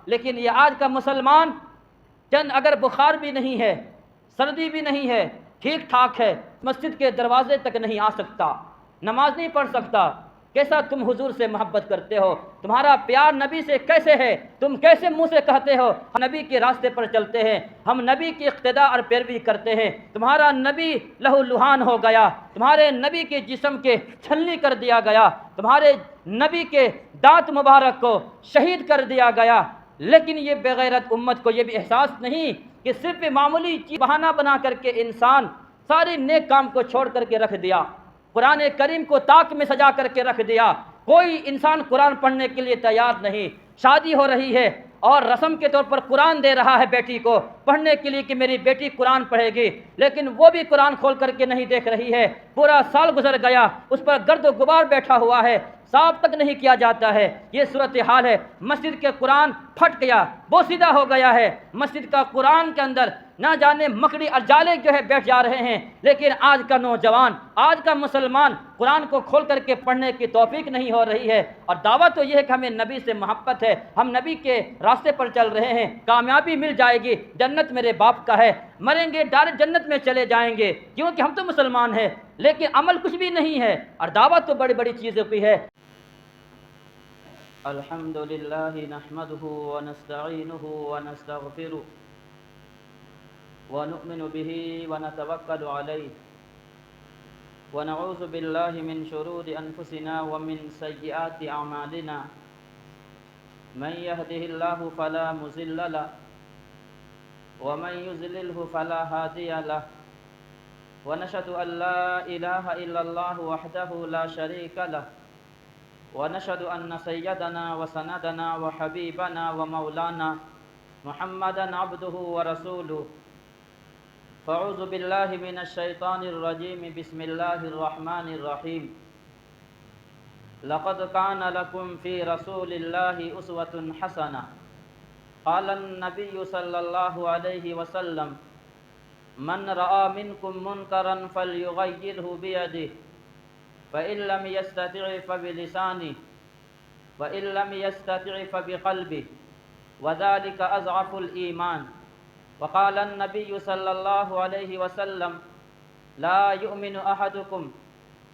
لیکن یہ آج کا مسلمان چند اگر بخار بھی نہیں ہے، سردی بھی نہیں ہے، ٹھیک ٹھاک ہے، مسجد کے دروازے تک نہیں آ سکتا، نماز نہیں پڑھ سکتا۔ کیسا تم حضور سے محبت کرتے ہو؟ تمہارا پیار نبی سے کیسے ہے؟ تم کیسے منہ سے کہتے ہو ہم نبی کے راستے پر چلتے ہیں، ہم نبی کی اقتداء اور پیروی کرتے ہیں؟ تمہارا نبی لہو لہان ہو گیا، تمہارے نبی کے جسم کے چھلنی کر دیا گیا، تمہارے نبی کے دانت مبارک کو شہید کر دیا گیا، لیکن یہ بغیرت امت کو یہ بھی احساس نہیں کہ صرف معمولی چیز بہانہ بنا کر کے انسان سارے نیک کام کو چھوڑ کر کے رکھ دیا، قرآن کریم کو طاق میں سجا کر کے رکھ دیا۔ کوئی انسان قرآن پڑھنے کے لیے تیار نہیں، شادی ہو رہی ہے اور رسم کے طور پر قرآن دے رہا ہے بیٹی کو پڑھنے کے لیے کہ میری بیٹی قرآن پڑھے گی، لیکن وہ بھی قرآن کھول کر کے نہیں دیکھ رہی ہے۔ پورا سال گزر گیا، اس پر گرد و غبار بیٹھا ہوا ہے، صاف تک نہیں کیا جاتا ہے۔ یہ صورتحال ہے۔ مسجد کے قرآن پھٹ گیا، بوسیدہ ہو گیا ہے، مسجد کا قرآن کے اندر نہ جانے مکڑی اور جالے جو ہے بیٹھ جا رہے ہیں، لیکن آج کا نوجوان، آج کا مسلمان قرآن کو کھول کر کے پڑھنے کی توفیق نہیں ہو رہی ہے۔ اور دعوت تو یہ ہے کہ ہمیں نبی سے محبت ہے، ہم نبی کے راستے پر چل رہے ہیں، کامیابی مل جائے گی، جنت میرے باپ کا ہے، مریں گے ڈائریکٹ جنت میں چلے جائیں گے، کیونکہ ہم تو مسلمان ہیں، لیکن عمل کچھ بھی نہیں ہے، اور دعوت تو بڑی بڑی چیزوں کی ہے۔ الحمد للہ نحمده ونستعینه ونستغفره ونؤمن به ونتوکل علیہ ونعوذ باللہ من شرور انفسنا ومن سیئات اعمالنا من يهده الله فلا مضل له ومن يضلله فلا هادي له ونشهد ان لا اله الا الله وحده لا شريك له ونشهد ان سيدنا وسندنا وحبيبنا ومولانا محمدا عبده ورسوله فاعوذ بالله من الشيطان الرجيم بسم الله الرحمن الرحيم لقد كان لكم في رسول الله أسوة حسنة قال النبي صلى الله عليه وسلم من رأى منكم منكرا فليغيره بيده فإن لم يستطع فبلسانه وإن لم يستطع فبقلبه وذلك أضعف الإيمان وقال النبي صلى الله عليه وسلم لا يؤمن أحدكم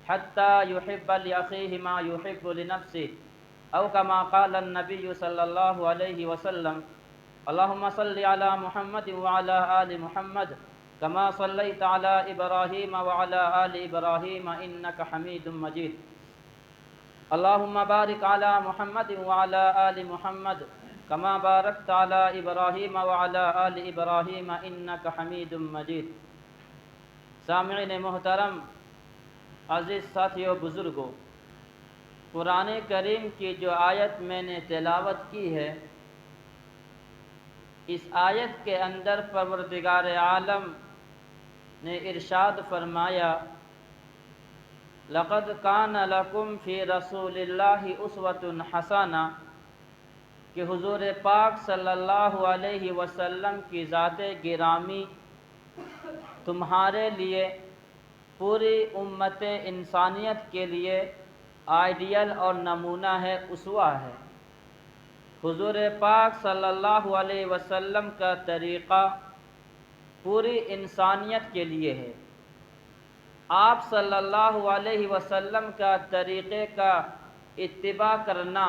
حتى يحب لأخيه ما يحب لنفسه أو كما قال النبي صلى الله عليه وسلم اللهم صل على محمد وعلى آل محمد كما صليت على إبراهيم وعلى آل إبراهيم إنك حميد مجيد اللهم بارك على محمد وعلى آل محمد كما باركت على إبراهيم وعلى آل إبراهيم إنك حميد مجيد۔ سامعین محترم، عزیز ساتھیو، بزرگوں، قرآن کریم کی جو آیت میں نے تلاوت کی ہے، اس آیت کے اندر پروردگار عالم نے ارشاد فرمایا لقد کان لکم فی رسول اللہ اسوۃ حسنہ، کہ حضور پاک صلی اللہ علیہ وسلم کی ذات گرامی تمہارے لیے، پوری امت انسانیت کے لیے آئیڈیل اور نمونہ ہے، اسوہ ہے۔ حضور پاک صلی اللہ علیہ وسلم کا طریقہ پوری انسانیت کے لیے ہے۔ آپ صلی اللہ علیہ وسلم کا طریقے کا اتباع کرنا،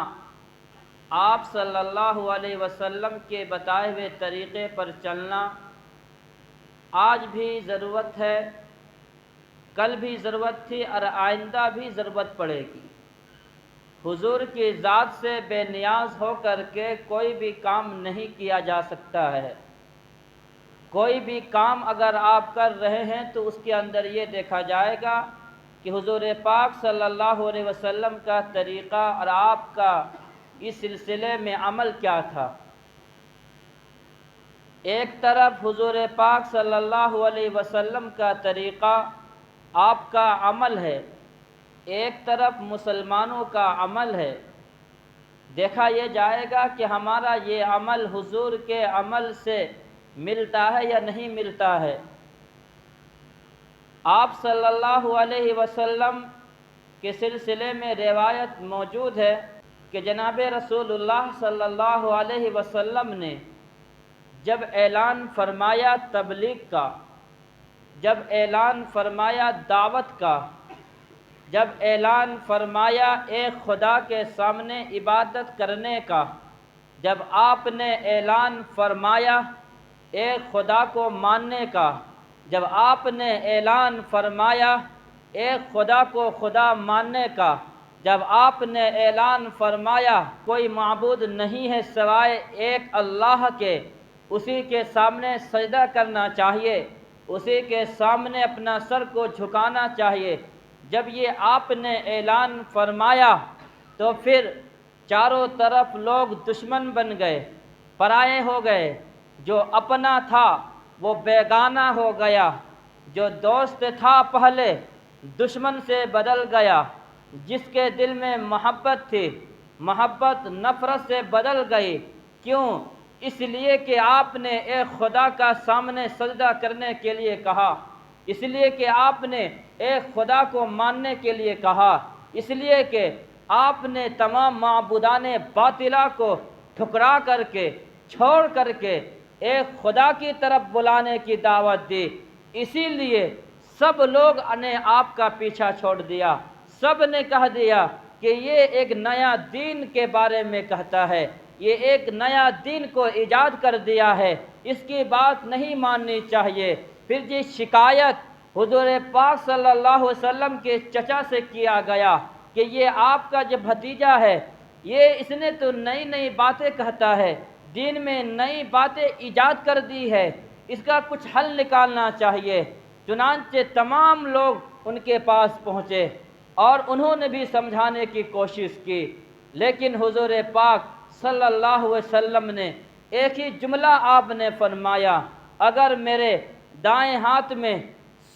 آپ صلی اللہ علیہ وسلم کے بتائے ہوئے طریقے پر چلنا آج بھی ضرورت ہے، کل بھی ضرورت تھی اور آئندہ بھی ضرورت پڑے گی۔ حضور کی ذات سے بے نیاز ہو کر کے کوئی بھی کام نہیں کیا جا سکتا ہے۔ کوئی بھی کام اگر آپ کر رہے ہیں تو اس کے اندر یہ دیکھا جائے گا کہ حضور پاک صلی اللہ علیہ وسلم کا طریقہ اور آپ کا اس سلسلے میں عمل کیا تھا۔ ایک طرف حضور پاک صلی اللہ علیہ وسلم کا طریقہ، آپ کا عمل ہے، ایک طرف مسلمانوں کا عمل ہے۔ دیکھا یہ جائے گا کہ ہمارا یہ عمل حضور کے عمل سے ملتا ہے یا نہیں ملتا ہے۔ آپ صلی اللہ علیہ وسلم کے سلسلے میں روایت موجود ہے کہ جناب رسول اللہ صلی اللہ علیہ وسلم نے جب اعلان فرمایا تبلیغ کا، جب اعلان فرمایا دعوت کا، جب اعلان فرمایا ایک خدا کے سامنے عبادت کرنے کا، جب آپ نے اعلان فرمایا ایک خدا کو ماننے کا، جب آپ نے اعلان فرمایا ایک خدا کو خدا ماننے کا، جب آپ نے اعلان فرمایا کوئی معبود نہیں ہے سوائے ایک اللہ کے، اسی کے سامنے سجدہ کرنا چاہیے، اسی کے سامنے اپنا سر کو جھکانا چاہیے، جب یہ آپ نے اعلان فرمایا تو پھر چاروں طرف لوگ دشمن بن گئے، پرائے ہو گئے، جو اپنا تھا وہ بیگانہ ہو گیا، جو دوست تھا پہلے دشمن سے بدل گیا، جس کے دل میں محبت تھی محبت نفرت سے بدل گئی۔ کیوں؟ اس لیے کہ آپ نے ایک خدا کا سامنے سجدہ کرنے کے لیے کہا، اس لیے کہ آپ نے ایک خدا کو ماننے کے لیے کہا، اس لیے کہ آپ نے تمام معبودان باطلہ کو ٹھکرا کر کے چھوڑ کر کے ایک خدا کی طرف بلانے کی دعوت دی، اسی لیے سب لوگ نے آپ کا پیچھا چھوڑ دیا، سب نے کہہ دیا کہ یہ ایک نیا دین کے بارے میں کہتا ہے، یہ ایک نیا دین کو ایجاد کر دیا ہے، اس کی بات نہیں ماننی چاہیے۔ پھر یہ شکایت حضور پاک صلی اللہ علیہ وسلم کے چچا سے کیا گیا کہ یہ آپ کا جو بھتیجا ہے یہ اس نے تو نئی نئی باتیں کہتا ہے، دین میں نئی باتیں ایجاد کر دی ہے، اس کا کچھ حل نکالنا چاہیے۔ چنانچہ تمام لوگ ان کے پاس پہنچے اور انہوں نے بھی سمجھانے کی کوشش کی، لیکن حضور پاک صلی اللہ علیہ وسلم نے ایک ہی جملہ آپ نے فرمایا، اگر میرے دائیں ہاتھ میں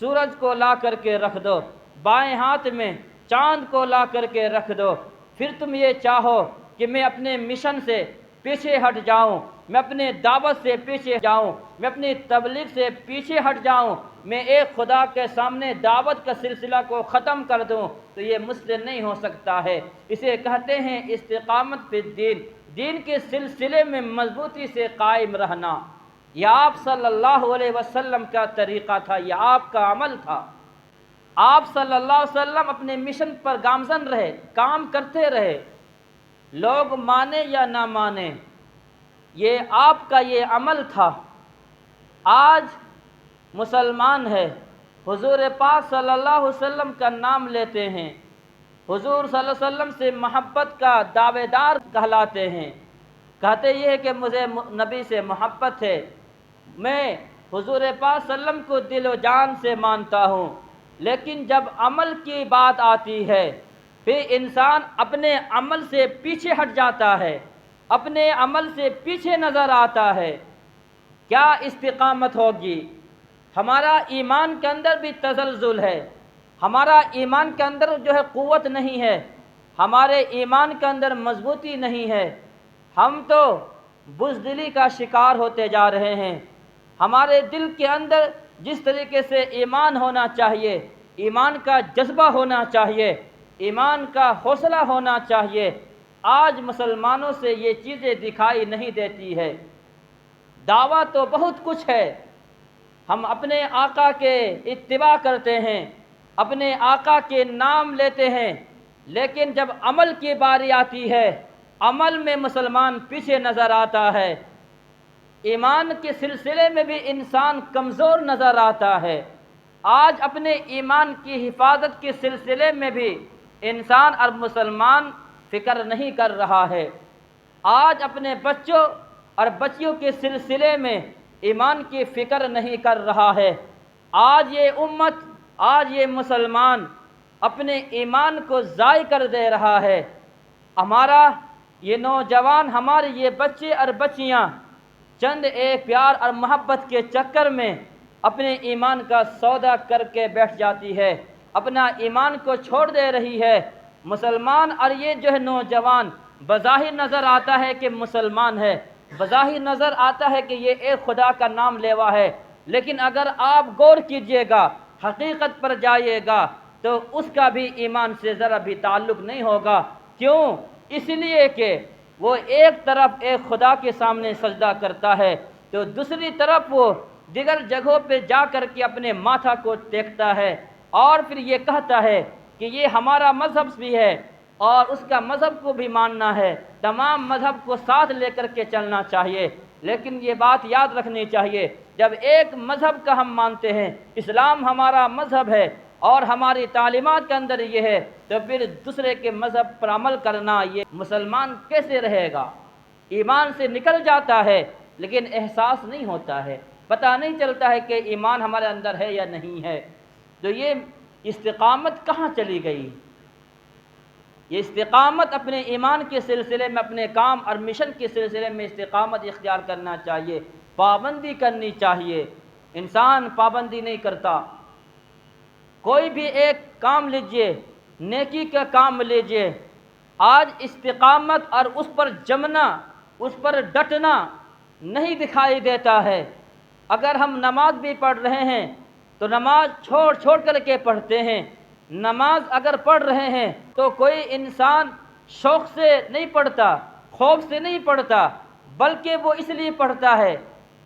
سورج کو لا کر کے رکھ دو، بائیں ہاتھ میں چاند کو لا کر کے رکھ دو، پھر تم یہ چاہو کہ میں اپنے مشن سے پیچھے ہٹ جاؤں، میں اپنے دعوت سے پیچھے جاؤں، میں اپنی تبلیغ سے پیچھے ہٹ جاؤں، میں ایک خدا کے سامنے دعوت کا سلسلہ کو ختم کر دوں، تو یہ مجھ سے نہیں ہو سکتا ہے۔ اسے کہتے ہیں استقامت فی الدین، دین کے سلسلے میں مضبوطی سے قائم رہنا۔ یہ آپ صلی اللہ علیہ وسلم کا طریقہ تھا، یہ آپ کا عمل تھا۔ آپ صلی اللہ علیہ وسلم اپنے مشن پر گامزن رہے، کام کرتے رہے، لوگ مانے یا نہ مانے، یہ آپ کا یہ عمل تھا۔ آج مسلمان ہے، حضور پاک صلی اللہ علیہ وسلم کا نام لیتے ہیں، حضور صلی اللہ علیہ وسلم سے محبت کا دعوے دار کہلاتے ہیں، کہتے یہ ہے کہ مجھے نبی سے محبت ہے، میں حضور پاک صلی اللہ علیہ وسلم کو دل و جان سے مانتا ہوں، لیکن جب عمل کی بات آتی ہے پھر انسان اپنے عمل سے پیچھے ہٹ جاتا ہے، اپنے عمل سے پیچھے نظر آتا ہے۔ کیا استقامت ہوگی؟ ہمارا ایمان کے اندر بھی تزلزل ہے، ہمارا ایمان کے اندر جو ہے قوت نہیں ہے، ہمارے ایمان کے اندر مضبوطی نہیں ہے، ہم تو بزدلی کا شکار ہوتے جا رہے ہیں۔ ہمارے دل کے اندر جس طریقے سے ایمان ہونا چاہیے، ایمان کا جذبہ ہونا چاہیے، ایمان کا حوصلہ ہونا چاہیے، آج مسلمانوں سے یہ چیزیں دکھائی نہیں دیتی ہے۔ دعویٰ تو بہت کچھ ہے، ہم اپنے آقا کے اتباع کرتے ہیں، اپنے آقا کے نام لیتے ہیں، لیکن جب عمل کی باری آتی ہے عمل میں مسلمان پیچھے نظر آتا ہے، ایمان کے سلسلے میں بھی انسان کمزور نظر آتا ہے۔ آج اپنے ایمان کی حفاظت کے سلسلے میں بھی انسان اور مسلمان فکر نہیں کر رہا ہے۔ آج اپنے بچوں اور بچیوں کے سلسلے میں ایمان کی فکر نہیں کر رہا ہے۔ آج یہ امت، آج یہ مسلمان اپنے ایمان کو ضائع کر دے رہا ہے۔ ہمارا یہ نوجوان، ہمارے یہ بچے اور بچیاں چند ایک پیار اور محبت کے چکر میں اپنے ایمان کا سودا کر کے بیٹھ جاتی ہے، اپنا ایمان کو چھوڑ دے رہی ہے۔ مسلمان اور یہ جو ہے نوجوان بظاہر نظر آتا ہے کہ مسلمان ہے، بظاہر نظر آتا ہے کہ یہ ایک خدا کا نام لیوا ہے، لیکن اگر آپ غور کیجئے گا، حقیقت پر جائیے گا تو اس کا بھی ایمان سے ذرا بھی تعلق نہیں ہوگا۔ کیوں؟ اس لیے کہ وہ ایک طرف ایک خدا کے سامنے سجدہ کرتا ہے تو دوسری طرف وہ دیگر جگہوں پہ جا کر کے اپنے ماتھا کو ٹیکتا ہے اور پھر یہ کہتا ہے کہ یہ ہمارا مذہب بھی ہے اور اس کا مذہب کو بھی ماننا ہے، تمام مذہب کو ساتھ لے کر کے چلنا چاہیے۔ لیکن یہ بات یاد رکھنی چاہیے، جب ایک مذہب کا ہم مانتے ہیں، اسلام ہمارا مذہب ہے اور ہماری تعلیمات کے اندر یہ ہے، تو پھر دوسرے کے مذہب پر عمل کرنا یہ مسلمان کیسے رہے گا؟ ایمان سے نکل جاتا ہے لیکن احساس نہیں ہوتا ہے، پتہ نہیں چلتا ہے کہ ایمان ہمارے اندر ہے یا نہیں ہے۔ تو یہ استقامت کہاں چلی گئی؟ یہ استقامت اپنے ایمان کے سلسلے میں، اپنے کام اور مشن کے سلسلے میں استقامت اختیار کرنا چاہیے، پابندی کرنی چاہیے۔ انسان پابندی نہیں کرتا۔ کوئی بھی ایک کام لیجئے، نیکی کا کام لیجئے، آج استقامت اور اس پر جمنا، اس پر ڈٹنا نہیں دکھائی دیتا ہے۔ اگر ہم نماز بھی پڑھ رہے ہیں تو نماز چھوڑ چھوڑ کر کے پڑھتے ہیں۔ نماز اگر پڑھ رہے ہیں تو کوئی انسان شوق سے نہیں پڑھتا، خوف سے نہیں پڑھتا، بلکہ وہ اس لیے پڑھتا ہے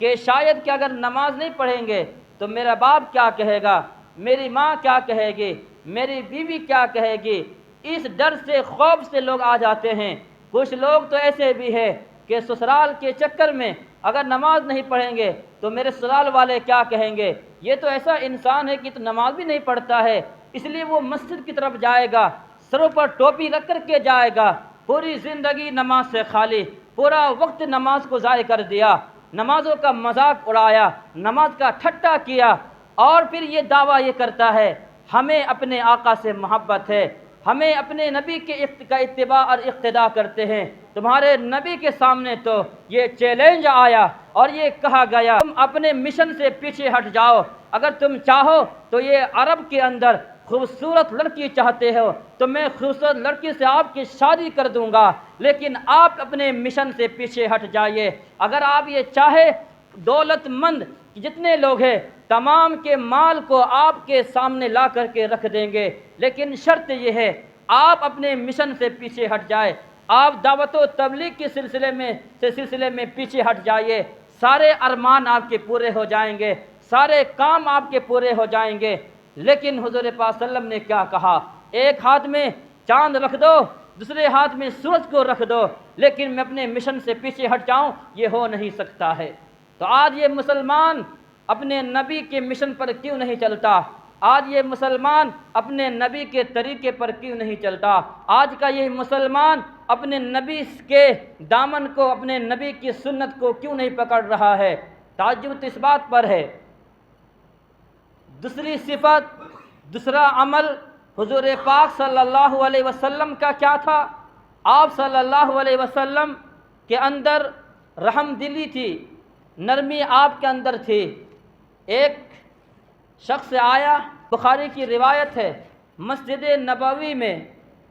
کہ شاید کہ اگر نماز نہیں پڑھیں گے تو میرا باپ کیا کہے گا، میری ماں کیا کہے گی، میری بیوی کیا کہے گی۔ اس ڈر سے، خوف سے لوگ آ جاتے ہیں۔ کچھ لوگ تو ایسے بھی ہیں کہ سسرال کے چکر میں اگر نماز نہیں پڑھیں گے تو میرے سسرال والے کیا کہیں گے۔ یہ تو ایسا انسان ہے کہ تو نماز بھی نہیں پڑھتا ہے، اس لیے وہ مسجد کی طرف جائے گا، سروں پر ٹوپی رکھ کر کے جائے گا، پوری زندگی نماز سے خالی، پورا وقت نماز کو ضائع کر دیا، نمازوں کا مذاق اڑایا، نماز کا ٹھٹا کیا، اور پھر یہ دعویٰ یہ کرتا ہے ہمیں اپنے آقا سے محبت ہے، ہمیں اپنے نبی کا اتباع اور اقتداء کرتے ہیں۔ تمہارے نبی کے سامنے تو یہ چیلنج آیا اور یہ کہا گیا تم اپنے مشن سے پیچھے ہٹ جاؤ، اگر تم چاہو تو یہ عرب کے اندر خوبصورت لڑکی چاہتے ہو تو میں خوبصورت لڑکی سے آپ کی شادی کر دوں گا، لیکن آپ اپنے مشن سے پیچھے ہٹ جائیے۔ اگر آپ یہ چاہے دولت مند جتنے لوگ ہیں تمام کے مال کو آپ کے سامنے لا کر کے رکھ دیں گے، لیکن شرط یہ ہے آپ اپنے مشن سے پیچھے ہٹ جائے، آپ دعوت و تبلیغ کے سلسلے میں پیچھے ہٹ جائیے، سارے ارمان آپ کے پورے ہو جائیں گے، سارے کام آپ کے پورے ہو جائیں گے۔ لیکن حضور پاک صلی اللہ علیہ وسلم نے کیا کہا؟ ایک ہاتھ میں چاند رکھ دو، دوسرے ہاتھ میں سورج کو رکھ دو، لیکن میں اپنے مشن سے پیچھے ہٹ جاؤں، یہ ہو نہیں سکتا ہے۔ تو آج یہ مسلمان اپنے نبی کے مشن پر کیوں نہیں چلتا؟ آج یہ مسلمان اپنے نبی کے طریقے پر کیوں نہیں چلتا؟ آج کا یہ مسلمان اپنے نبی کے دامن کو، اپنے نبی کی سنت کو کیوں نہیں پکڑ رہا ہے؟ تعجب اس بات پر ہے۔ دوسری صفت، دوسرا عمل حضور پاک صلی اللہ علیہ وسلم کا کیا تھا؟ آپ صلی اللہ علیہ وسلم کے اندر رحم دلی تھی، نرمی آپ کے اندر تھی۔ ایک شخص آیا، بخاری کی روایت ہے، مسجد نبوی میں،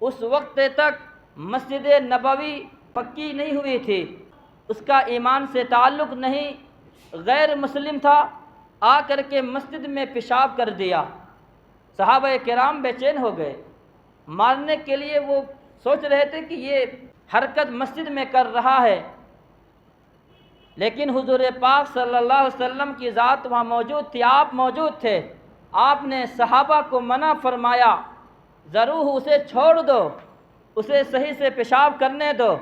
اس وقت تک مسجد نبوی پکی نہیں ہوئی تھی، اس کا ایمان سے تعلق نہیں، غیر مسلم تھا، آ کر کے مسجد میں پیشاب کر دیا۔ صحابہ کرام بے چین ہو گئے، مارنے کے لیے وہ سوچ رہے تھے کہ یہ حرکت مسجد میں کر رہا ہے، لیکن حضور پاک صلی اللہ علیہ وسلم کی ذات وہاں موجود تھی، آپ موجود تھے۔ آپ نے صحابہ کو منع فرمایا، ضرور اسے چھوڑ دو، اسے صحیح سے پیشاب کرنے دو۔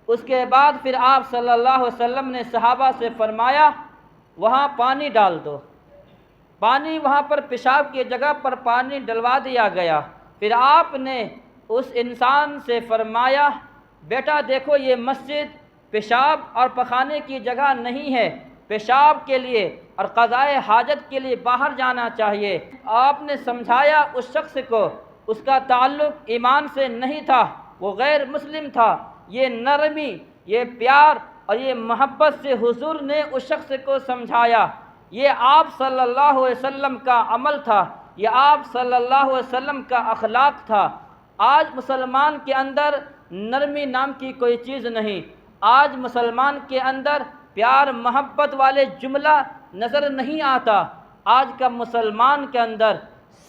اس کے بعد پھر آپ صلی اللہ علیہ وسلم نے صحابہ سے فرمایا وہاں پانی ڈال دو۔ پانی وہاں پر پیشاب کی جگہ پر پانی ڈلوا دیا گیا۔ پھر آپ نے اس انسان سے فرمایا بیٹا دیکھو یہ مسجد پیشاب اور پخانے کی جگہ نہیں ہے، پیشاب کے لیے اور قضائے حاجت کے لیے باہر جانا چاہیے۔ آپ نے سمجھایا اس شخص کو، اس کا تعلق ایمان سے نہیں تھا، وہ غیر مسلم تھا۔ یہ نرمی، یہ پیار اور یہ محبت سے حضور نے اس شخص کو سمجھایا۔ یہ آپ صلی اللہ علیہ وسلم کا عمل تھا، یہ آپ صلی اللہ علیہ وسلم کا اخلاق تھا۔ آج مسلمان کے اندر نرمی نام کی کوئی چیز نہیں، آج مسلمان کے اندر پیار محبت والے جملہ نظر نہیں آتا۔ آج کا مسلمان کے اندر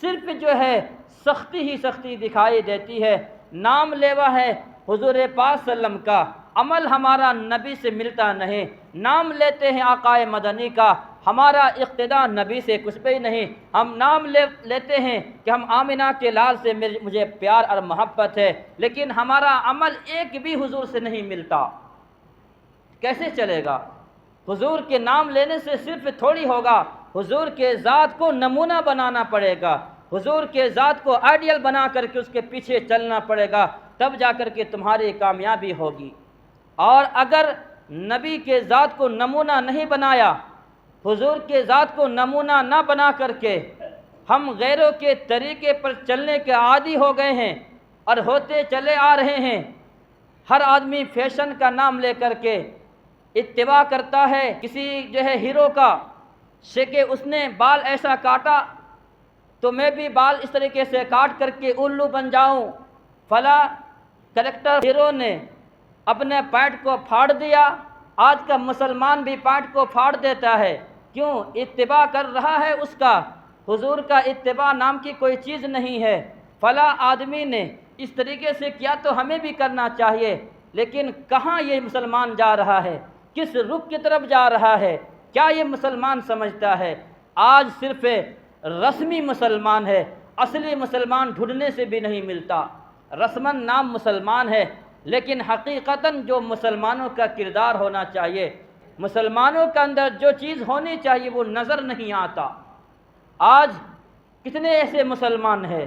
صرف جو ہے سختی ہی سختی دکھائی دیتی ہے، نام لیوا ہے، حضور پاک صلی اللہ علیہ وسلم کا، عمل ہمارا نبی سے ملتا نہیں، نام لیتے ہیں آقائے مدنی کا، ہمارا اقتداء نبی سے کچھ بھی نہیں، ہم نام لیتے ہیں کہ ہم آمنہ کے لال سے مجھے پیار اور محبت ہے، لیکن ہمارا عمل ایک بھی حضور سے نہیں ملتا، کیسے چلے گا؟ حضور کے نام لینے سے صرف تھوڑی ہوگا، حضور کے ذات کو نمونہ بنانا پڑے گا، حضور کے ذات کو آئیڈیل بنا کر کے اس کے پیچھے چلنا پڑے گا، تب جا کر کے تمہاری کامیابی ہوگی۔ اور اگر نبی کے ذات کو نمونہ نہیں بنایا، حضور کے ذات کو نمونہ نہ بنا کر کے ہم غیروں کے طریقے پر چلنے کے عادی ہو گئے ہیں اور ہوتے چلے آ رہے ہیں، ہر آدمی فیشن کا نام لے کر کے اتباع کرتا ہے کسی ہیرو کا، کہ اس نے بال ایسا کاٹا تو میں بھی بال اس طریقے سے کاٹ کر کے الو بن جاؤں، فلاں کریکٹر ہیرو نے اپنے پیٹ کو پھاڑ دیا، آج کا مسلمان بھی پیٹ کو پھاڑ دیتا ہے، کیوں؟ اتباع کر رہا ہے اس کا، حضور کا اتباع نام کی کوئی چیز نہیں ہے، فلاں آدمی نے اس طریقے سے کیا تو ہمیں بھی کرنا چاہیے، لیکن کہاں یہ مسلمان جا رہا ہے؟ کس رخ کی طرف جا رہا ہے؟ کیا یہ مسلمان سمجھتا ہے؟ آج صرف رسمی مسلمان ہے، اصلی مسلمان ڈھونڈنے سے بھی نہیں ملتا، رسماً نام مسلمان ہے، لیکن حقیقتاً جو مسلمانوں کا کردار ہونا چاہیے، مسلمانوں کے اندر جو چیز ہونی چاہیے وہ نظر نہیں آتا۔ آج کتنے ایسے مسلمان ہیں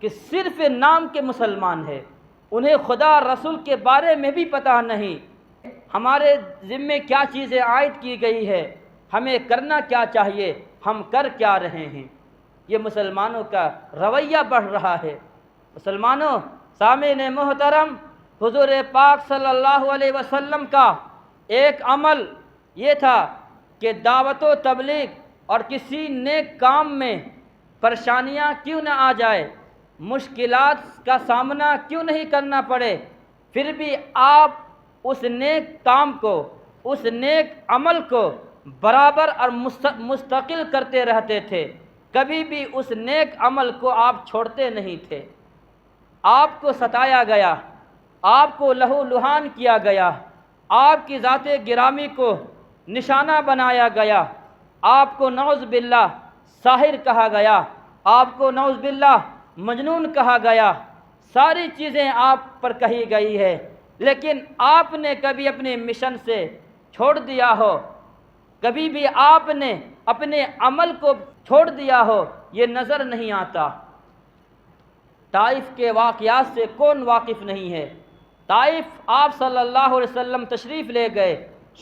کہ صرف نام کے مسلمان ہیں، انہیں خدا رسول کے بارے میں بھی پتہ نہیں، ہمارے ذمے کیا چیزیں عائد کی گئی ہے، ہمیں کرنا کیا چاہیے، ہم کر کیا رہے ہیں۔ یہ مسلمانوں کا رویہ بڑھ رہا ہے۔ مسلمانوں، سامعین محترم، حضور پاک صلی اللہ علیہ وسلم کا ایک عمل یہ تھا کہ دعوت و تبلیغ اور کسی نیک کام میں پریشانیاں کیوں نہ آ جائے، مشکلات کا سامنا کیوں نہیں کرنا پڑے، پھر بھی آپ اس نیک کام کو، اس نیک عمل کو برابر اور مستقل کرتے رہتے تھے، کبھی بھی اس نیک عمل کو آپ چھوڑتے نہیں تھے۔ آپ کو ستایا گیا، آپ کو لہو لہان کیا گیا، آپ کی ذات گرامی کو نشانہ بنایا گیا، آپ کو نعوذ باللہ ساحر کہا گیا، آپ کو نعوذ باللہ مجنون کہا گیا، ساری چیزیں آپ پر کہی گئی ہے، لیکن آپ نے کبھی اپنے مشن سے چھوڑ دیا ہو، کبھی بھی آپ نے اپنے عمل کو چھوڑ دیا ہو، یہ نظر نہیں آتا۔ طائف کے واقعات سے کون واقف نہیں ہے؟ طائف آپ صلی اللہ علیہ وسلم تشریف لے گئے،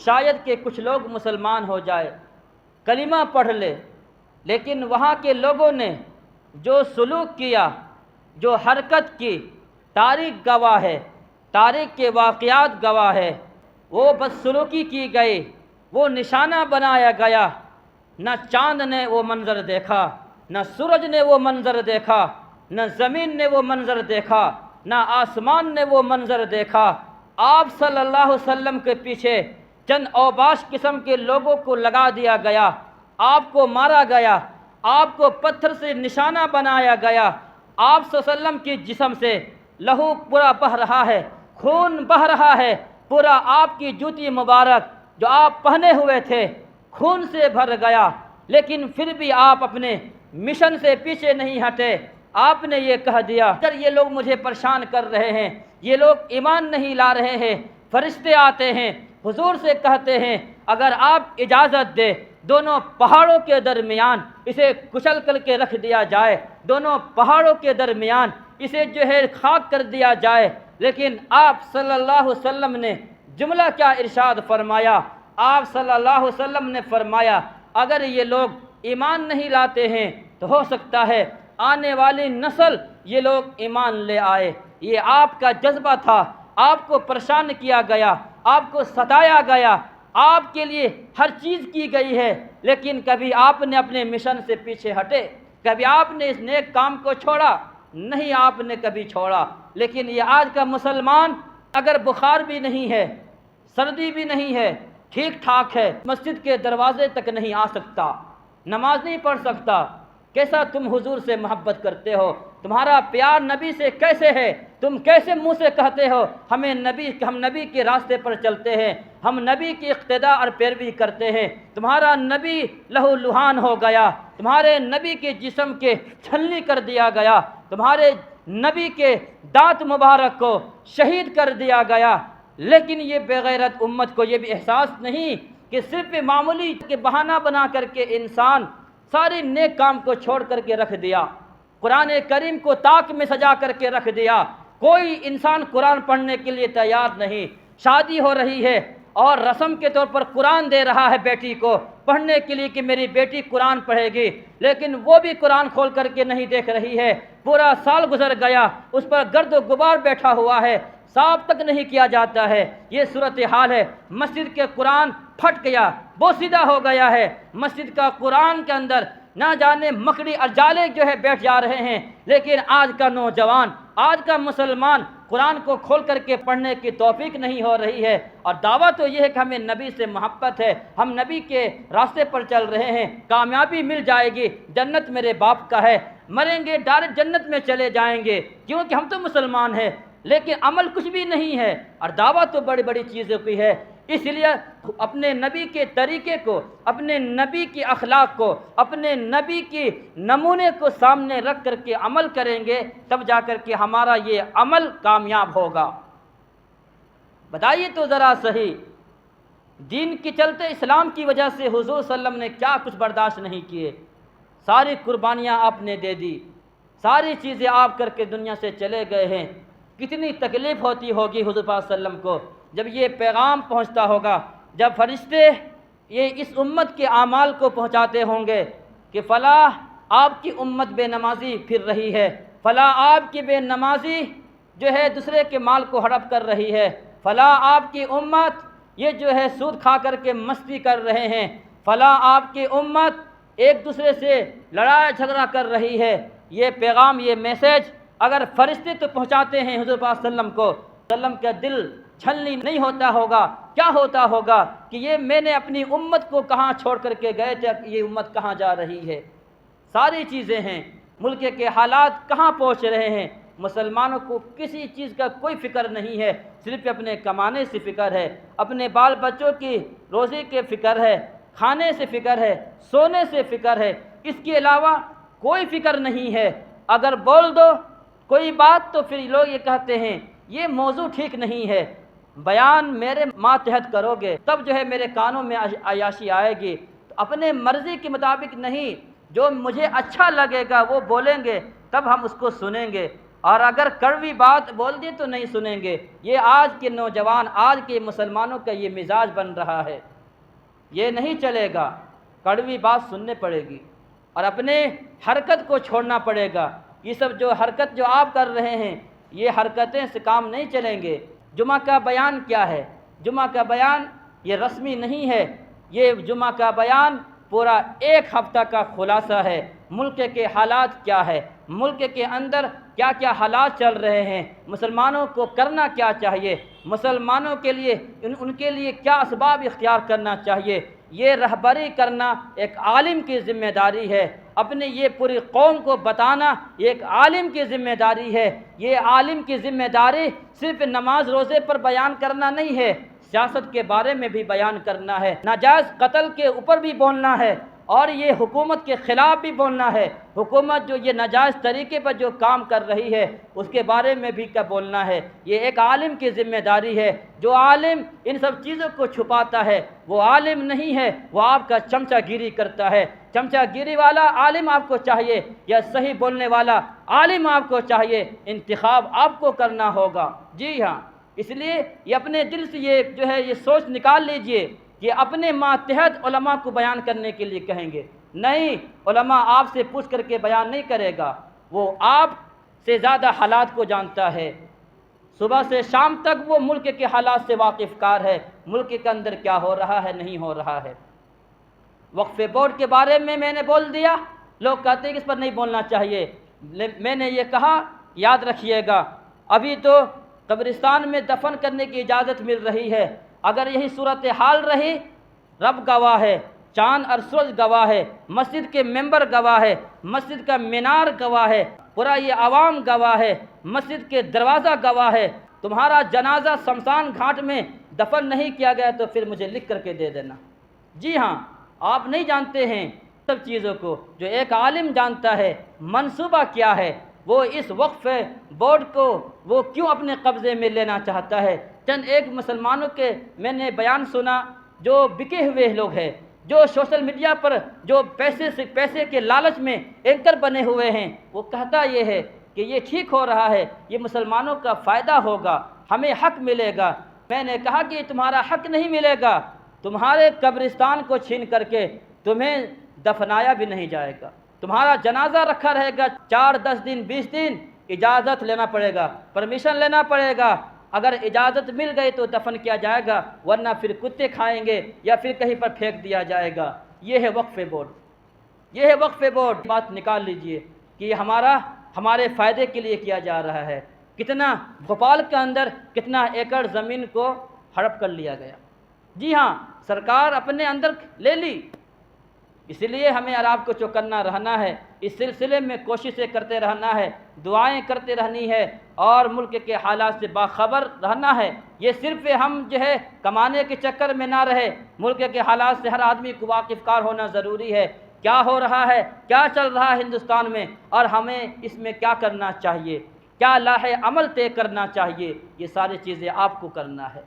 شاید کہ کچھ لوگ مسلمان ہو جائے، کلمہ پڑھ لے، لیکن وہاں کے لوگوں نے جو سلوک کیا، جو حرکت کی، تاریخ گواہ ہے، تاریخ کے واقعات گواہ ہے، وہ بدسلوکی کی گئی، وہ نشانہ بنایا گیا، نہ چاند نے وہ منظر دیکھا، نہ سورج نے وہ منظر دیکھا، نہ زمین نے وہ منظر دیکھا، نہ آسمان نے وہ منظر دیکھا۔ آپ صلی اللہ علیہ وسلم کے پیچھے چند اوباش قسم کے لوگوں کو لگا دیا گیا، آپ کو مارا گیا، آپ کو پتھر سے نشانہ بنایا گیا، آپ صلی اللہ علیہ وسلم کے جسم سے لہو پورا بہہ رہا ہے، خون بہہ رہا ہے، پورا آپ کی جوتی مبارک جو آپ پہنے ہوئے تھے خون سے بھر گیا، لیکن پھر بھی آپ اپنے مشن سے پیچھے نہیں ہٹے۔ آپ نے یہ کہہ دیا اگر یہ لوگ مجھے پریشان کر رہے ہیں، یہ لوگ ایمان نہیں لا رہے ہیں، فرشتے آتے ہیں حضور سے کہتے ہیں اگر آپ اجازت دے دونوں پہاڑوں کے درمیان اسے کچل کر کے رکھ دیا جائے، دونوں پہاڑوں کے درمیان اسے خاک کر دیا جائے، لیکن آپ صلی اللہ علیہ وسلم نے جملہ کیا ارشاد فرمایا؟ آپ صلی اللہ علیہ وسلم نے فرمایا اگر یہ لوگ ایمان نہیں لاتے ہیں تو ہو سکتا ہے آنے والی نسل یہ لوگ ایمان لے آئے۔ یہ آپ کا جذبہ تھا، آپ کو پریشان کیا گیا، آپ کو ستایا گیا، آپ کے لیے ہر چیز کی گئی ہے، لیکن کبھی آپ نے اپنے مشن سے پیچھے ہٹے، کبھی آپ نے اس نیک کام کو چھوڑا نہیں، آپ نے کبھی چھوڑا۔ لیکن یہ آج کا مسلمان اگر بخار بھی نہیں ہے، سردی بھی نہیں ہے، ٹھیک ٹھاک ہے، مسجد کے دروازے تک نہیں آ سکتا، نماز نہیں پڑھ سکتا، کیسا تم حضور سے محبت کرتے ہو؟ تمہارا پیار نبی سے کیسے ہے تم کیسے منہ سے کہتے ہو ہم نبی کے راستے پر چلتے ہیں، ہم نبی کی اقتداء اور پیروی کرتے ہیں؟ تمہارا نبی لہو لہان ہو گیا، تمہارے نبی کے جسم کے چھلنی کر دیا گیا، تمہارے نبی کے دانت مبارک کو شہید کر دیا گیا، لیکن یہ بے غیرت امت کو یہ بھی احساس نہیں کہ صرف معمولی کے بہانہ بنا کر کے انسان سارے نیک کام کو چھوڑ کر کے رکھ دیا، قرآن کریم کو طاق میں سجا کر کے رکھ دیا، کوئی انسان قرآن پڑھنے کے لیے تیار نہیں، شادی ہو رہی ہے اور رسم کے طور پر قرآن دے رہا ہے بیٹی کو پڑھنے کے لیے کہ میری بیٹی قرآن پڑھے گی، لیکن وہ بھی قرآن کھول کر کے نہیں دیکھ رہی ہے، پورا سال گزر گیا، اس پر گرد و غبار بیٹھا ہوا ہے، صاف تک نہیں کیا جاتا ہے۔ یہ صورتحال ہے، مسجد کے قرآن پھٹ گیا، بوسیدہ ہو گیا ہے، مسجد کا قرآن کے اندر نہ جانے مکڑی اور جالے جو ہے بیٹھ جا رہے ہیں، لیکن آج کا نوجوان، آج کا مسلمان قرآن کو کھول کر کے پڑھنے کی توفیق نہیں ہو رہی ہے، اور دعویٰ تو یہ ہے کہ ہمیں نبی سے محبت ہے، ہم نبی کے راستے پر چل رہے ہیں، کامیابی مل جائے گی، جنت میرے باپ کا ہے، مریں گے ڈائریکٹ جنت میں چلے جائیں گے کیونکہ ہم تو مسلمان ہیں، لیکن عمل کچھ بھی نہیں ہے، اور دعویٰ تو بڑی بڑی چیزوں کی ہے۔ اس لیے اپنے نبی کے طریقے کو، اپنے نبی کی اخلاق کو، اپنے نبی کی نمونے کو سامنے رکھ کر کے عمل کریں گے، تب جا کر کے ہمارا یہ عمل کامیاب ہوگا۔ بتائیے تو ذرا صحیح، دین کے چلتے اسلام کی وجہ سے حضور صلی اللہ علیہ وسلم نے کیا کچھ برداشت نہیں کیے، ساری قربانیاں آپ نے دے دی، ساری چیزیں آپ کر کے دنیا سے چلے گئے ہیں، کتنی تکلیف ہوتی ہوگی حضور پاک صلی اللہ علیہ وسلم کو جب یہ پیغام پہنچتا ہوگا، جب فرشتے یہ اس امت کے اعمال کو پہنچاتے ہوں گے کہ فلاں آپ کی امت بے نمازی پھر رہی ہے، فلاں آپ کی بے نمازی جو ہے دوسرے کے مال کو ہڑپ کر رہی ہے، فلاں آپ کی امت یہ جو ہے سود کھا کر کے مستی کر رہے ہیں، فلاں آپ کی امت ایک دوسرے سے لڑائی جھگڑا کر رہی ہے، یہ پیغام، یہ میسیج اگر فرشتے تو پہنچاتے ہیں حضور پاک صلی اللہ علیہ وسلم کو، وسلم کا دل چھلنی نہیں ہوتا ہوگا، کیا ہوتا ہوگا کہ یہ میں نے اپنی امت کو کہاں چھوڑ کر کے گئے تھے، یہ امت کہاں جا رہی ہے، ساری چیزیں ہیں، ملک کے حالات کہاں پہنچ رہے ہیں، مسلمانوں کو کسی چیز کا کوئی فکر نہیں ہے، صرف اپنے کمانے سے فکر ہے، اپنے بال بچوں کی روزی کے فکر ہے، کھانے سے فکر ہے، سونے سے فکر ہے، اس کے علاوہ کوئی فکر نہیں ہے۔ اگر بول دو کوئی بات تو پھر لوگ یہ کہتے ہیں یہ موضوع ٹھیک نہیں ہے، بیان میرے ماتحت کرو گے تب جو ہے میرے کانوں میں عیاشی آئے گی، تو اپنے مرضی کے مطابق نہیں، جو مجھے اچھا لگے گا وہ بولیں گے تب ہم اس کو سنیں گے، اور اگر کڑوی بات بول دی تو نہیں سنیں گے۔ یہ آج کے نوجوان، آج کے مسلمانوں کا یہ مزاج بن رہا ہے، یہ نہیں چلے گا، کڑوی بات سننے پڑے گی اور اپنے حرکت کو چھوڑنا پڑے گا۔ یہ سب جو حرکت جو آپ کر رہے ہیں، یہ حرکتیں سے کام نہیں چلیں گے۔ جمعہ کا بیان کیا ہے؟ جمعہ کا بیان یہ رسمی نہیں ہے، یہ جمعہ کا بیان پورا ایک ہفتہ کا خلاصہ ہے، ملک کے حالات کیا ہے، ملک کے اندر کیا کیا حالات چل رہے ہیں، مسلمانوں کو کرنا کیا چاہیے، مسلمانوں کے لیے ان کے لیے کیا اسباب اختیار کرنا چاہیے، یہ رہبری کرنا ایک عالم کی ذمہ داری ہے، اپنے یہ پوری قوم کو بتانا یہ ایک عالم کی ذمہ داری ہے۔ یہ عالم کی ذمہ داری صرف نماز روزے پر بیان کرنا نہیں ہے، سیاست کے بارے میں بھی بیان کرنا ہے، ناجائز قتل کے اوپر بھی بولنا ہے، اور یہ حکومت کے خلاف بھی بولنا ہے، حکومت جو یہ ناجائز طریقے پر جو کام کر رہی ہے اس کے بارے میں بھی بولنا ہے۔ یہ ایک عالم کی ذمہ داری ہے۔ جو عالم ان سب چیزوں کو چھپاتا ہے وہ عالم نہیں ہے، وہ آپ کا چمچہ گیری کرتا ہے۔ چمچہ گیری والا عالم آپ کو چاہیے یا صحیح بولنے والا عالم آپ کو چاہیے؟ انتخاب آپ کو کرنا ہوگا۔ جی ہاں، اس لیے یہ اپنے دل سے یہ جو ہے یہ سوچ نکال لیجئے کہ اپنے ماتحت علماء کو بیان کرنے کے لیے کہیں گے، نہیں، علماء آپ سے پوچھ کر کے بیان نہیں کرے گا، وہ آپ سے زیادہ حالات کو جانتا ہے، صبح سے شام تک وہ ملک کے حالات سے واقف کار ہے، ملک کے اندر کیا ہو رہا ہے نہیں ہو رہا ہے۔ وقف بورڈ کے بارے میں نے بول دیا، لوگ کہتے ہیں کہ اس پر نہیں بولنا چاہیے، میں نے یہ کہا یاد رکھیے گا، ابھی تو قبرستان میں دفن کرنے کی اجازت مل رہی ہے، اگر یہی صورتحال رہی، رب گواہ ہے، چاند اور سورج گواہ ہے، مسجد کے ممبر گواہ ہے، مسجد کا مینار گواہ ہے، پورا یہ عوام گواہ ہے، مسجد کے دروازہ گواہ ہے، تمہارا جنازہ شمشان گھاٹ میں دفن نہیں کیا گیا تو پھر مجھے لکھ کر کے دے دینا۔ جی ہاں، آپ نہیں جانتے ہیں سب چیزوں کو، جو ایک عالم جانتا ہے منصوبہ کیا ہے، وہ اس وقف بورڈ کو وہ کیوں اپنے قبضے میں لینا چاہتا ہے۔ چند ایک مسلمانوں کے میں نے بیان سنا جو بکے ہوئے لوگ ہیں، جو سوشل میڈیا پر جو پیسے کے لالچ میں اینکر بنے ہوئے ہیں، وہ کہتا یہ ہے کہ یہ ٹھیک ہو رہا ہے، یہ مسلمانوں کا فائدہ ہوگا، ہمیں حق ملے گا۔ میں نے کہا کہ تمہارا حق نہیں ملے گا، تمہارے قبرستان کو چھین کر کے تمہیں دفنایا بھی نہیں جائے گا، تمہارا جنازہ رکھا رہے گا 4 10 دن 20 دن، اجازت لینا پڑے گا، پرمیشن لینا پڑے گا۔ اگر اجازت مل گئی تو دفن کیا جائے گا، ورنہ پھر کتے کھائیں گے یا پھر کہیں پر پھینک دیا جائے گا۔ یہ ہے وقف بورڈ، یہ ہے وقف بورڈ۔ بات نکال لیجئے کہ یہ ہمارے فائدے کے لیے کیا جا رہا ہے۔ کتنا بھوپال کے اندر کتنا ایکڑ زمین کو ہڑپ کر لیا گیا۔ جی ہاں، سرکار اپنے اندر لے لی، اس لیے ہمیں اور آپ کو چوکنا رہنا ہے، اس سلسلے میں کوششیں کرتے رہنا ہے، دعائیں کرتے رہنی ہے، اور ملک کے حالات سے باخبر رہنا ہے۔ یہ صرف ہم جو ہے کمانے کے چکر میں نہ رہے، ملک کے حالات سے ہر آدمی کو واقف کار ہونا ضروری ہے۔ کیا ہو رہا ہے، کیا چل رہا ہے ہندوستان میں، اور ہمیں اس میں کیا کرنا چاہیے، کیا لاہ عمل طے کرنا چاہیے، یہ ساری چیزیں آپ کو کرنا ہے۔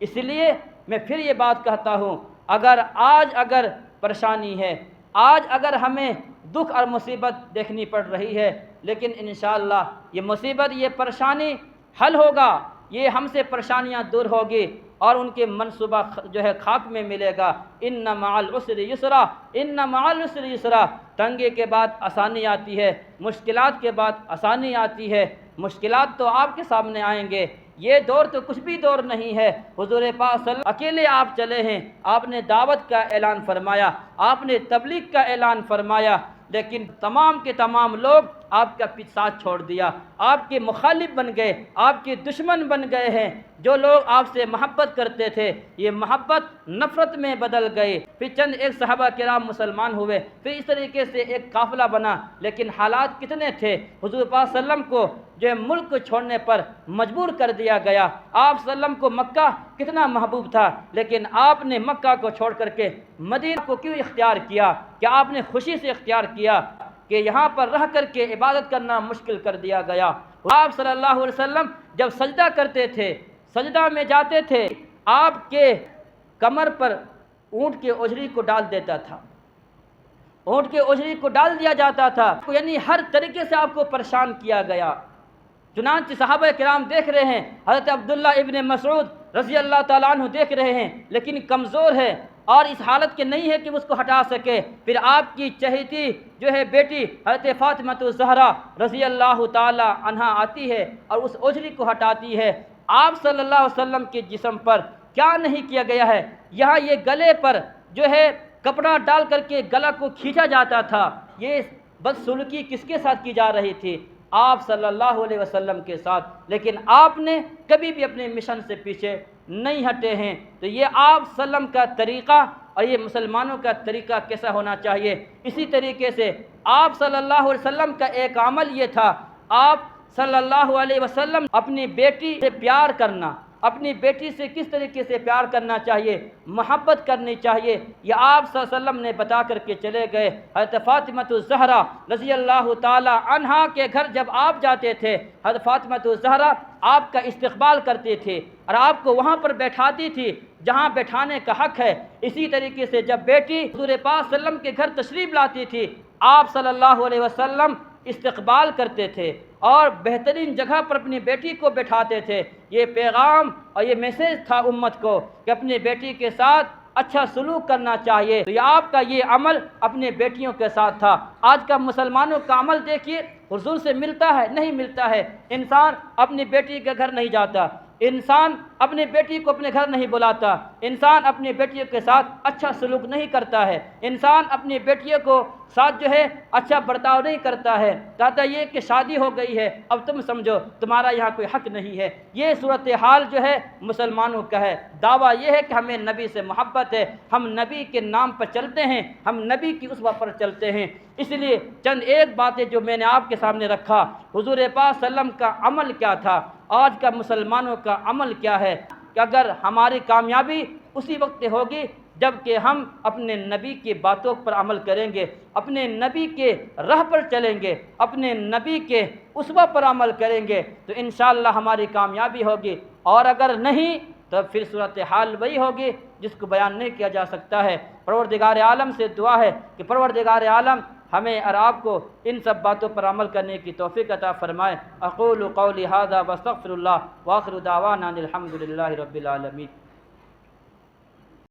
اس لیے میں پھر یہ بات کہتا ہوں، اگر پریشانی ہے، آج اگر ہمیں دکھ اور مصیبت دیکھنی پڑ رہی ہے، لیکن انشاءاللہ یہ مصیبت، یہ پریشانی حل ہوگا، یہ ہم سے پریشانیاں دور ہوگی، اور ان کے منصوبہ جو ہے خاک میں ملے گا۔ ان مع العسر یسرا، ان مع العسر یسرا۔ تنگی کے بعد آسانی آتی ہے، مشکلات کے بعد آسانی آتی ہے۔ مشکلات تو آپ کے سامنے آئیں گے، یہ دور تو کچھ بھی دور نہیں ہے۔ حضور پاک صلی اللہ علیہ وسلم اکیلے آپ چلے ہیں، آپ نے دعوت کا اعلان فرمایا، آپ نے تبلیغ کا اعلان فرمایا، لیکن تمام کے تمام لوگ آپ کا ساتھ چھوڑ دیا، آپ کے مخالف بن گئے، آپ کے دشمن بن گئے ہیں۔ جو لوگ آپ سے محبت کرتے تھے، یہ محبت نفرت میں بدل گئی۔ پھر چند ایک صحابہ کرام مسلمان ہوئے، پھر اس طریقے سے ایک قافلہ بنا، لیکن حالات کتنے تھے، حضور پاک صلی اللہ علیہ وسلم کو جو ہے ملک کو چھوڑنے پر مجبور کر دیا گیا۔ آپ صلی اللہ علیہ وسلم کو مکہ کتنا محبوب تھا، لیکن آپ نے مکہ کو چھوڑ کر کے مدینہ کو کیوں اختیار کیا؟ کہ آپ نے خوشی سے اختیار کیا کہ یہاں پر رہ کر کے عبادت کرنا مشکل کر دیا گیا۔ آپ صلی اللہ علیہ وسلم جب سجدہ کرتے تھے، سجدہ میں جاتے تھے، آپ کے کمر پر اونٹ کے اوجری کو ڈال دیتا تھا، اونٹ کے اوجری کو ڈال دیا جاتا تھا، یعنی ہر طریقے سے آپ کو پریشان کیا گیا۔ چنانچہ صحابہ کرام دیکھ رہے ہیں، حضرت عبداللہ ابن مسعود رضی اللہ تعالیٰ عنہ دیکھ رہے ہیں، لیکن کمزور ہے اور اس حالت کے نہیں ہے کہ اس کو ہٹا سکے۔ پھر آپ کی چہیتی جو ہے بیٹی حضرت فاطمہ الزہرا رضی اللہ تعالیٰ عنہا آتی ہے اور اس اوجری کو ہٹاتی ہے۔ آپ صلی اللہ علیہ وسلم کے جسم پر کیا نہیں کیا گیا ہے، یہاں یہ گلے پر جو ہے کپڑا ڈال کر کے گلا کو کھینچا جاتا تھا۔ یہ بدسلوکی کس کے ساتھ کی جا رہی تھی؟ آپ صلی اللہ علیہ وسلم کے ساتھ، لیکن آپ نے کبھی بھی اپنے مشن سے پیچھے نہیں ہٹے ہیں۔ تو یہ آپ صلی اللہ علیہ وسلم کا طریقہ اور یہ مسلمانوں کا طریقہ کیسا ہونا چاہیے؟ اسی طریقے سے آپ صلی اللہ علیہ وسلم کا ایک عمل یہ تھا، آپ صلی اللہ علیہ وسلم اپنی بیٹی سے پیار کرنا، اپنی بیٹی سے کس طریقے سے پیار کرنا چاہیے، محبت کرنی چاہیے، یہ آپ صلی اللہ علیہ وسلم نے بتا کر کے چلے گئے۔ حضرت فاطمہ الزہرا رضی اللہ تعالی عنہا کے گھر جب آپ جاتے تھے، حضرت فاطمہ الزہرا آپ کا استقبال کرتے تھے اور آپ کو وہاں پر بیٹھاتی تھی جہاں بیٹھانے کا حق ہے۔ اسی طریقے سے جب بیٹی حضور پاک صلی اللہ علیہ وسلم کے گھر تشریف لاتی تھی، آپ صلی اللہ علیہ وسلم استقبال کرتے تھے اور بہترین جگہ پر اپنی بیٹی کو بٹھاتے تھے۔ یہ پیغام اور یہ میسیج تھا امت کو کہ اپنی بیٹی کے ساتھ اچھا سلوک کرنا چاہیے۔ تو یہ آپ کا یہ عمل اپنے بیٹیوں کے ساتھ تھا۔ آج کا مسلمانوں کا عمل دیکھیے، حضور سے ملتا ہے نہیں ملتا ہے، انسان اپنی بیٹی کے گھر نہیں جاتا، انسان اپنی بیٹی کو اپنے گھر نہیں بلاتا، انسان اپنی بیٹیوں کے ساتھ اچھا سلوک نہیں کرتا ہے، انسان اپنی بیٹیوں کو ساتھ جو ہے اچھا برتاؤ نہیں کرتا ہے، کہتا یہ کہ شادی ہو گئی ہے اب تم سمجھو تمہارا یہاں کوئی حق نہیں ہے۔ یہ صورتحال جو ہے مسلمانوں کا ہے۔ دعویٰ یہ ہے کہ ہمیں نبی سے محبت ہے، ہم نبی کے نام پر چلتے ہیں، ہم نبی کی اسوہ پر چلتے ہیں۔ اس لیے چند ایک باتیں جو میں نے آپ کے سامنے رکھا، حضور پاک صلی اللہ علیہ وسلم کا عمل کیا تھا، آج کا مسلمانوں کا عمل کیا ہے، کہ اگر ہماری کامیابی اسی وقت ہوگی جب کہ ہم اپنے نبی کی باتوں پر عمل کریں گے، اپنے نبی کے راہ پر چلیں گے، اپنے نبی کے اسوہ پر عمل کریں گے تو انشاءاللہ ہماری کامیابی ہوگی، اور اگر نہیں تو پھر صورتحال وہی ہوگی جس کو بیان نہیں کیا جا سکتا ہے۔ پروردگار عالم سے دعا ہے کہ پروردگار عالم ہمیں اور آپ کو ان سب باتوں پر عمل کرنے کی توفیق عطا فرمائے۔ اقول قولی ھذا واستغفر اللہ وآخر دعوانا الحمد للہ رب العالمین۔